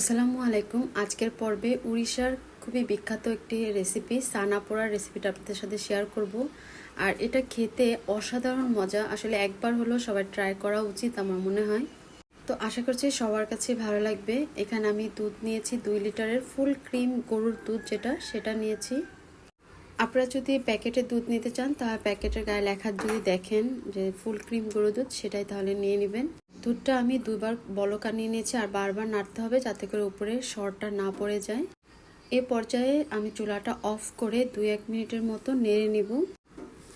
আসসালামু আলাইকুম। আজকের পর্বে উড়িষ্যার খুবই বিখ্যাত একটি রেসিপি সানা পোড়ার রেসিপিটা আপনাদের সাথে শেয়ার করব। আর এটা খেতে অসাধারণ মজা, আসলে একবার হলো সবাই ট্রাই করা উচিত আমার মনে হয়। তো আশা করছি সবার কাছে ভালো লাগবে। এখানে আমি দুধ নিয়েছি 2 লিটারের ফুল ক্রিম গরুর দুধ, সেটা নিয়েছি। আপনারা যদি প্যাকেটের দুধ নিতে চান তাহলে প্যাকেটের গায়ে লেখা যদি দেখেন যে ফুল ক্রিম গরুর দুধ, সেটাই তাহলে নিয়ে নেবেন। দুধটা আমি 2বার বলক আনিয়ে নিয়েছি আর বারবার নাড়তে হবে যাতে করে উপরে সরটা না পড়ে যায়। এ পর্যায়ে আমি চুলাটা অফ করে 2-1 মিনিটের মতো নেড়ে নিব।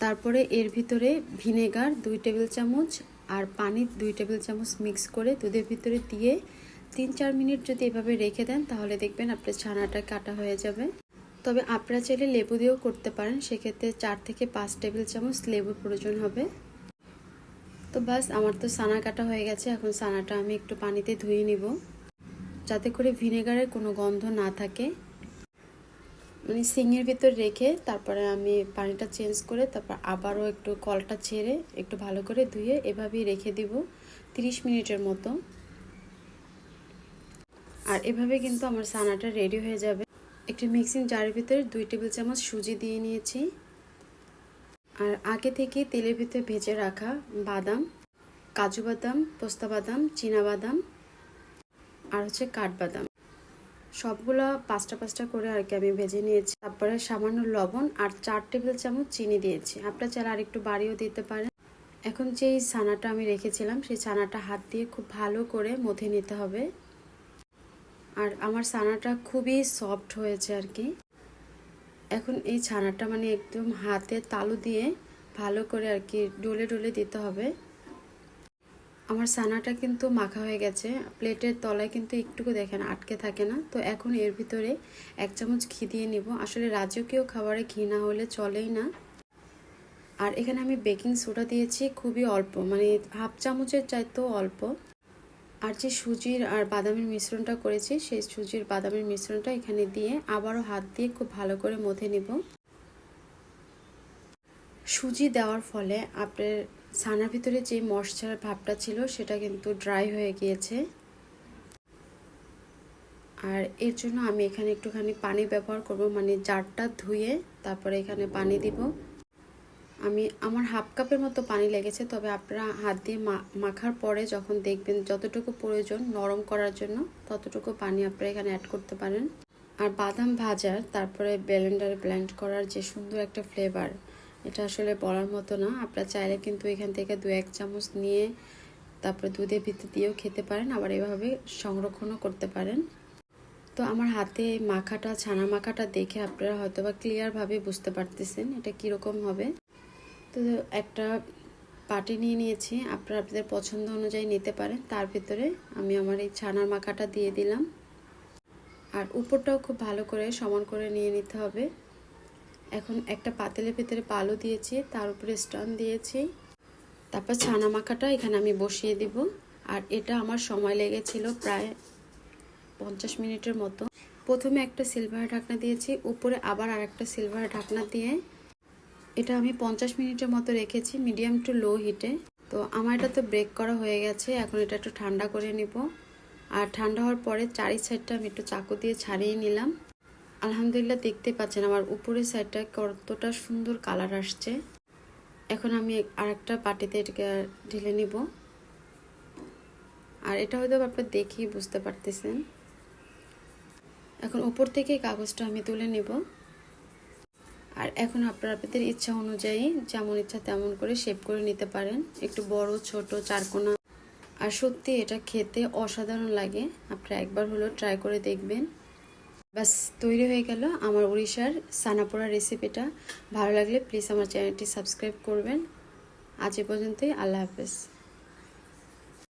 তারপরে এর ভিতরে ভিনেগার 2 টেবিল চামচ আর পানি 2 টেবিল চামচ মিক্স করে দুধের ভিতরে দিয়ে 3-4 মিনিট যদি এভাবে রেখে দেন তাহলে দেখবেন আপনার ছানাটা কাটা হয়ে যাবে। তবে আপনারা চাইলে লেবু দিয়েও করতে পারেন, সেক্ষেত্রে 4 থেকে 5 টেবিল চামচ লেবুর প্রয়োজন হবে। তো বাস আমার তো ছানা কাটা হয়ে গেছে। এখন ছানাটা আমি একটু পানিতে ধুয়ে নিব যাতে করে ভিনেগারের কোনো গন্ধ না থাকে। মানে সিঙের ভিতর রেখে তারপরে আমি পানিটা চেঞ্জ করে তারপর আবারও একটু কলটা ছেড়ে একটু ভালো করে ধুয়ে এভাবেই রেখে দিব 30 মিনিটের মতো। আর এভাবে কিন্তু আমার ছানাটা রেডি হয়ে যাবে। একটি মিক্সিং জারের ভিতরে 2 টেবিল চামচ সুজি দিয়ে নিয়েছি। আর আগে থেকে তেলের ভিতরে ভেজে রাখা বাদাম, কাজু বাদাম, পোস্তা বাদাম, চীনা বাদাম আর কাঠবাদাম, সবগুলো 5টা করে আর কি আমি ভেজে নিয়েছি। তারপরে সামান্য লবণ আর 4 টেবিল চামচ চিনি দিয়েছি। আপনারা চাইলে আর একটু বাড়িয়েও দিতে পারেন। এখন যেই ছানাটা আমি রেখেছিলাম সেই ছানাটা হাত দিয়ে খুব ভালো করে মথে নিতে হবে। আর আমার ছানাটা খুবই সফট হয়েছে আর কি। এখন এই ছানাটা মানে একদম হাতে তালু দিয়ে ভালো করে আর কি ডলে ডলে দিতে হবে। আমার ছানাটা কিন্তু মাখা হয়ে গেছে, প্লেটের তলায় কিন্তু একটুকু দেখেন আটকে থাকে না। তো এখন এর ভিতরে 1 চামচ ঘি দিয়ে নিব। আসলে রাজকীয় খাবারে ঘি না হলে চলেই না। আর এখানে আমি বেকিং সোডা দিয়েছি খুবই অল্প, মানে হাফ চামচের চাইতেও অল্প। আর যে সুজির আর বাদামের মিশ্রণটা করেছি সেই সুজির বাদামের মিশ্রণটা এখানে দিয়ে আবারও হাত দিয়ে খুব ভালো করে মথে নিব। সুজি দেওয়ার ফলে আপনার ছানার ভিতরে যে ময়েশ্চার ভাবটা ছিল সেটা কিন্তু ড্রাই হয়ে গিয়েছে। আর এর জন্য আমি এখানে একটুখানি পানি ব্যবহার করব, মানে জারটা ধুয়ে তারপরে এখানে পানি দিব। আমার হাফ কাপের মতো পানি লেগেছে, তবে আপনারা হাত দিয়ে মাখার পরে যখন দেখবেন যতটুকু প্রয়োজন নরম করার জন্য ততটুকু পানি আপনারা এখানে অ্যাড করতে পারেন। আর বাদাম ভাজার তারপরে ব্লেন্ডারে ব্লেন্ড করার যে সুন্দর একটা ফ্লেভার, এটা আসলে বলার মতো না। আপনারা চাইলে কিন্তু এখান থেকে 2-1 চামচ নিয়ে তারপরে দুধের ভিতর দিয়েও খেতে পারেন, আবার এভাবে সংরক্ষণও করতে পারেন। তো আমার হাতে মাখাটা, ছানা মাখাটা দেখে আপনারা হয়তোবা ক্লিয়ারভাবে বুঝতে পারতেছেন এটা কীরকম হবে। তো একটা বাটি নিয়ে নিয়েছি, আপনারা আপনাদের পছন্দ অনুযায়ী নিতে পারেন। তার ভিতরে আমি আমার এই ছানার মাখাটা দিয়ে দিলাম। আর উপরটাও খুব ভালো করে সমান করে নিয়ে নিতে হবে। এখন একটা পাতিলের ভিতরে পালও দিয়েছি, তার উপরে স্টান দিয়েছি। তারপর ছানা মাখাটা এখানে আমি বসিয়ে দিব। আর এটা আমার সময় লেগেছিল প্রায় 50 মিনিটের মতো। প্রথমে একটা সিলভার ঢাকনা দিয়েছি, উপরে আবার আরেকটা সিলভার ঢাকনা দিয়ে এটা আমি 50 মিনিটের মতো রেখেছি মিডিয়াম টু লো হিটে। তো আমার এটা তো ব্রেক করা হয়ে গেছে। এখন এটা একটু ঠান্ডা করে নিব। আর ঠান্ডা হওয়ার পরে চারি সাইডটা আমি একটু চাকু দিয়ে ছাড়িয়ে নিলাম। আলহামদুলিল্লাহ, দেখতে পাচ্ছেন আমার উপরের সাইডটা কতটা সুন্দর কালার আসছে। এখন আমি আরেকটা বাটিতে এটাকে ঢেলে নিব। আর এটা হয়তো আপনারা দেখেই বুঝতে পারতেছেন। এখন উপর থেকে কাগজটা আমি তুলে নেব। আর এখন আপনারা আপনাদের ইচ্ছা অনুযায়ী যেমন ইচ্ছা তেমন করে শেপ করে নিতে পারেন, একটু বড় ছোট চারকোনা। আর সত্যি এটা খেতে অসাধারণ লাগে, আপনারা একবার হলো ট্রাই করে দেখবেন। বাস তৈরি হয়ে গেল আমার উড়িষ্যার ছানা পোড়া রেসিপিটা। ভালো লাগলে প্লিজ আমার চ্যানেলটি সাবস্ক্রাইব করবেন। আজ এ পর্যন্তই, আল্লাহ হাফেজ।